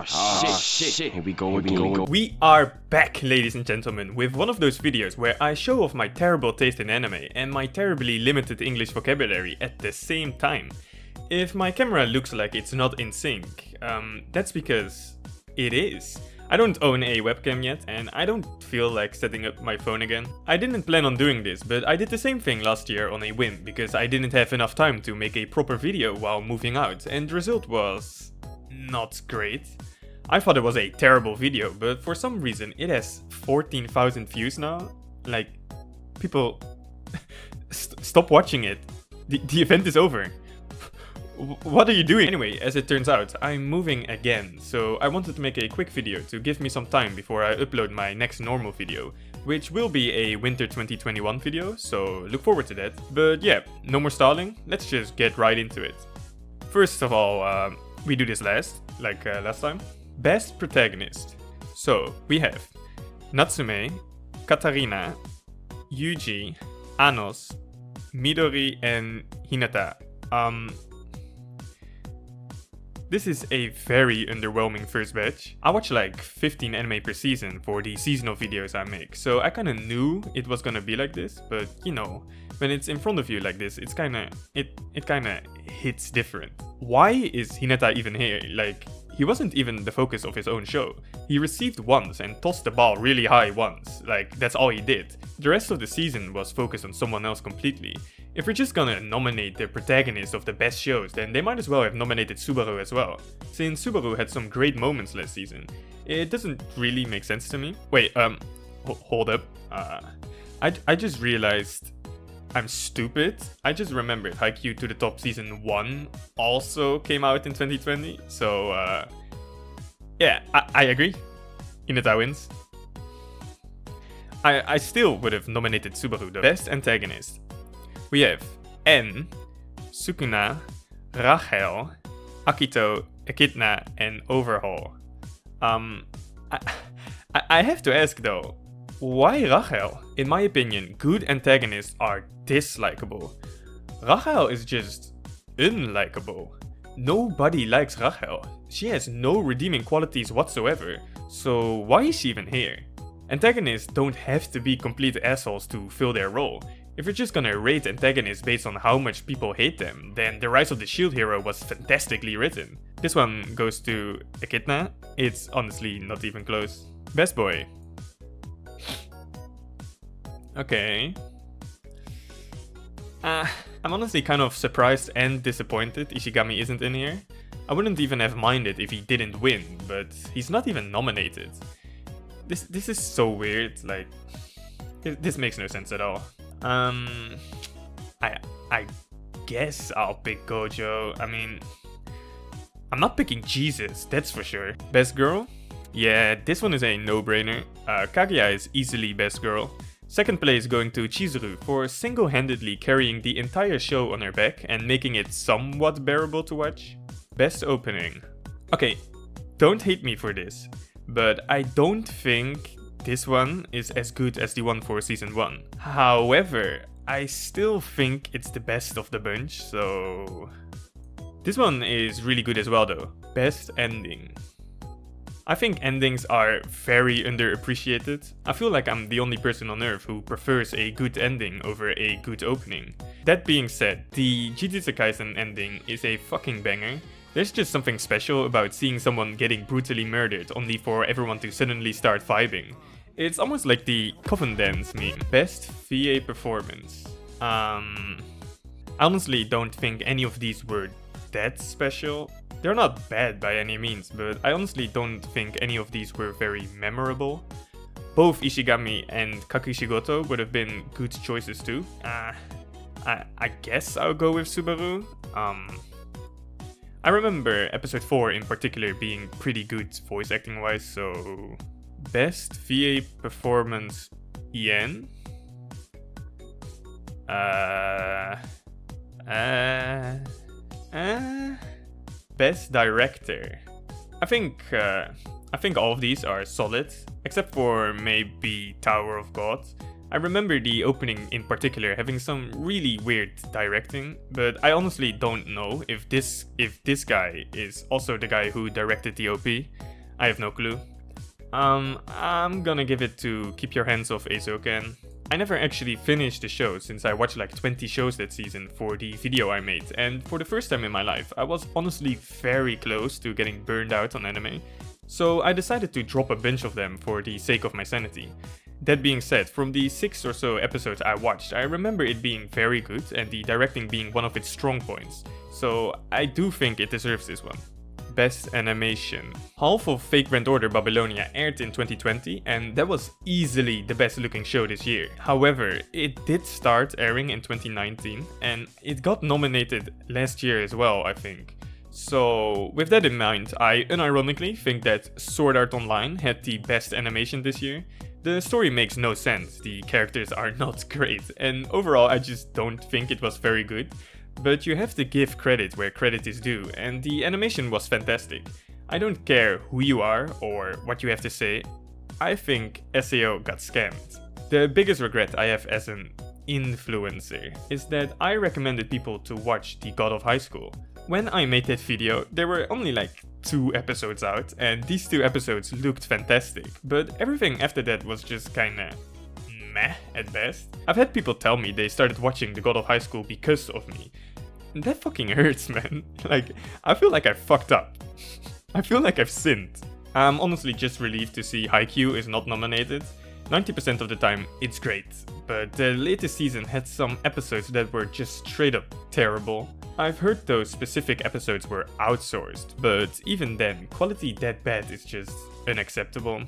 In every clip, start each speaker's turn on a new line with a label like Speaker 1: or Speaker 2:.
Speaker 1: Shit. Here we go again.
Speaker 2: We are back, ladies and gentlemen, with one of those videos where I show off my terrible taste in anime and my terribly limited English vocabulary at the same time. If my camera looks like it's not in sync, that's because it is. I don't own a webcam yet, and I don't feel like setting up my phone again. I didn't plan on doing this, but I did the same thing last year on a whim, because I didn't have enough time to make a proper video while moving out, and the result was not great. I thought it was a terrible video, but for some reason it has 14,000 views now. Like, people... stop watching it. The event is over. What are you doing? Anyway, as it turns out, I'm moving again, so I wanted to make a quick video to give me some time before I upload my next normal video, which will be a winter 2021 video, so look forward to that. But yeah, no more stalling, let's just get right into it. First of all, we do this last time. Best protagonist. So, we have Natsume, Katarina, Yuji, Anos, Midori, and Hinata. This is a very underwhelming first batch. I watch like 15 anime per season for the seasonal videos I make, so I kinda knew it was gonna be like this, but you know, when it's in front of you like this, it kinda hits different. Why is Hinata even here? Like, he wasn't even the focus of his own show. He received once and tossed the ball really high once, like that's all he did. The rest of the season was focused on someone else completely. If we're just gonna nominate the protagonist of the best shows, then they might as well have nominated Subaru as well, since Subaru had some great moments last season. It doesn't really make sense to me. Wait, hold up. I just realized I'm stupid. I just remembered Haikyuu to the Top Season 1 also came out in 2020, so yeah, I agree. Hinata wins. I still would have nominated Subaru though. Best antagonist. We have En, Sukuna, Rachel, Akito, Echidna, and Overhaul. I have to ask though, why Rachel? In my opinion, good antagonists are dislikable. Rachel is just unlikable. Nobody likes Rachel. She has no redeeming qualities whatsoever, so why is she even here? Antagonists don't have to be complete assholes to fill their role. If you're just gonna rate antagonists based on how much people hate them, then The Rise of the Shield Hero was fantastically written. This one goes to Echidna. It's honestly not even close. Best boy. Okay. I'm honestly kind of surprised and disappointed Ishigami isn't in here. I wouldn't even have minded if he didn't win, but he's not even nominated. This is so weird, like, this makes no sense at all. I guess I'll pick Gojo. I mean, I'm not picking Jesus, that's for sure. Best girl? Yeah, this one is a no-brainer. Kaguya is easily best girl. Second place going to Chizuru for single-handedly carrying the entire show on her back and making it somewhat bearable to watch. Best opening. Okay, don't hate me for this, but I don't think this one is as good as the one for season 1. However, I still think it's the best of the bunch, so... This one is really good as well though. Best ending. I think endings are very underappreciated. I feel like I'm the only person on earth who prefers a good ending over a good opening. That being said, the Jujutsu Kaisen ending is a fucking banger. There's just something special about seeing someone getting brutally murdered only for everyone to suddenly start vibing. It's almost like the coven dance meme. Best VA performance. I honestly don't think any of these were that special. They're not bad by any means, but I honestly don't think any of these were very memorable. Both Ishigami and Kakishigoto would have been good choices too. I guess I'll go with Subaru. I remember episode 4 in particular being pretty good voice acting wise, so... Best VA performance, Yen? Best director. I think all of these are solid, except for maybe Tower of God. I remember the opening in particular having some really weird directing, but I honestly don't know if this guy is also the guy who directed the OP. I have no clue. I'm gonna give it to Keep Your Hands Off Eizouken. I never actually finished the show since I watched like 20 shows that season for the video I made, and for the first time in my life I was honestly very close to getting burned out on anime, so I decided to drop a bunch of them for the sake of my sanity. That being said, from the 6 or so episodes I watched, I remember it being very good and the directing being one of its strong points, so I do think it deserves this one. Best Animation. Half of Fake Grand Order Babylonia aired in 2020, and that was easily the best looking show this year. However, it did start airing in 2019, and it got nominated last year as well, I think. So, with that in mind, I unironically think that Sword Art Online had the best animation this year. The story makes no sense, the characters are not great, and overall I just don't think it was very good. But you have to give credit where credit is due, and the animation was fantastic. I don't care who you are or what you have to say, I think SAO got scammed. The biggest regret I have as an influencer is that I recommended people to watch The God of High School. When I made that video, there were only like 2 episodes out, and these 2 episodes looked fantastic, but everything after that was just kinda meh at best. I've had people tell me they started watching The God of High School because of me. That fucking hurts, man. Like, I feel like I fucked up. I feel like I've sinned. I'm honestly just relieved to see Haikyuu is not nominated. 90% of the time, it's great, but the latest season had some episodes that were just straight up terrible. I've heard those specific episodes were outsourced, but even then, quality that bad is just unacceptable.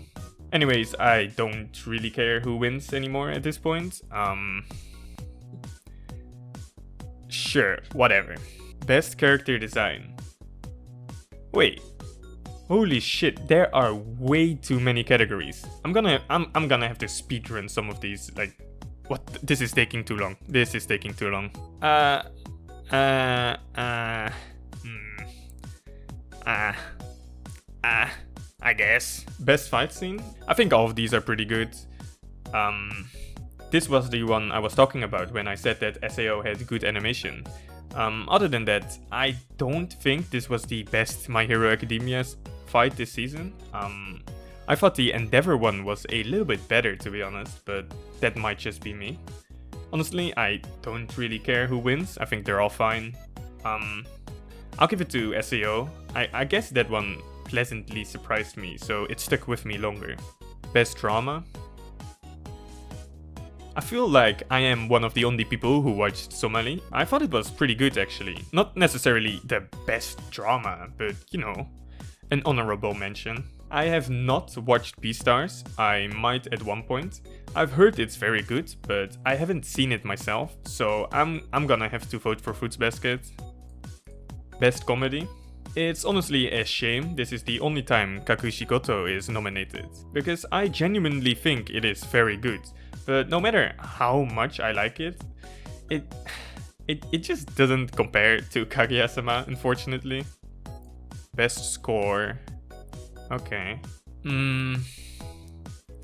Speaker 2: Anyways, I don't really care who wins anymore at this point. Sure, whatever. Best character design. Wait. Holy shit, there are way too many categories. I'm gonna have to speedrun some of these. Like, what? This is taking too long. This is taking too long. I guess. Best fight scene? I think all of these are pretty good. This was the one I was talking about when I said that SAO had good animation. Other than that, I don't think this was the best My Hero Academia fight this season. I thought the Endeavor one was a little bit better, to be honest, but that might just be me. Honestly, I don't really care who wins. I think they're all fine. I'll give it to SAO. I guess that one pleasantly surprised me, so it stuck with me longer. Best drama? I feel like I am one of the only people who watched Somali. I thought it was pretty good actually. Not necessarily the best drama, but you know, an honorable mention. I have not watched Beastars. I might at one point. I've heard it's very good, but I haven't seen it myself, so I'm gonna have to vote for Fruits Basket. Best comedy? It's honestly a shame this is the only time Kakushigoto is nominated, because I genuinely think it is very good, but no matter how much I like it, it just doesn't compare to Kaguya-sama, unfortunately. Best score. Okay.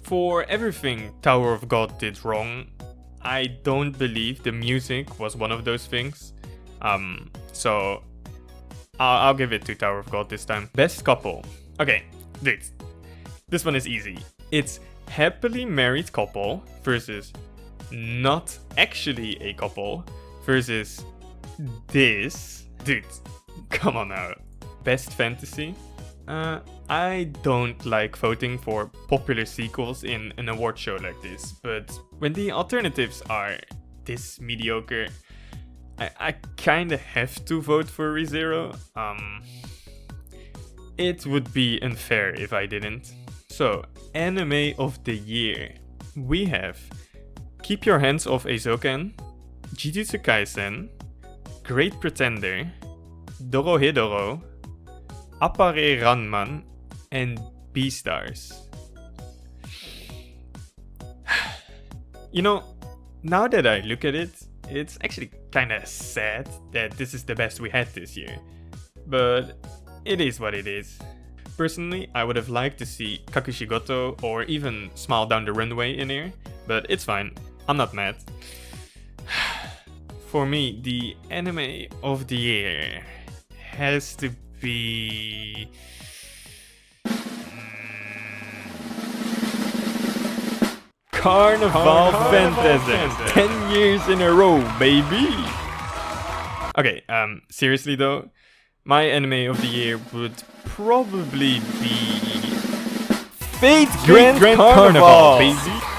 Speaker 2: For everything Tower of God did wrong, I don't believe the music was one of those things. So I'll give it to Tower of God this time. Best couple. Okay, dude, this one is easy. It's happily married couple versus not actually a couple versus this. Dude, come on now. Best fantasy. I don't like voting for popular sequels in an award show like this, but when the alternatives are this mediocre, I kinda have to vote for ReZero. It would be unfair if I didn't. So, anime of the year. We have Keep Your Hands Off Eizouken, Jujutsu Kaisen, Great Pretender, Dorohedoro, Appare Ranman, and Beastars. You know, now that I look at it, it's actually kinda sad that this is the best we had this year. But it is what it is. Personally, I would have liked to see Kakushigoto or even Smile Down the Runway in here, but it's fine. I'm not mad. For me, the anime of the year has to be... Carnival Phantasm. 10 years in a row, baby! Okay, seriously though, my anime of the year would probably be... Fate Grand Carnival, baby!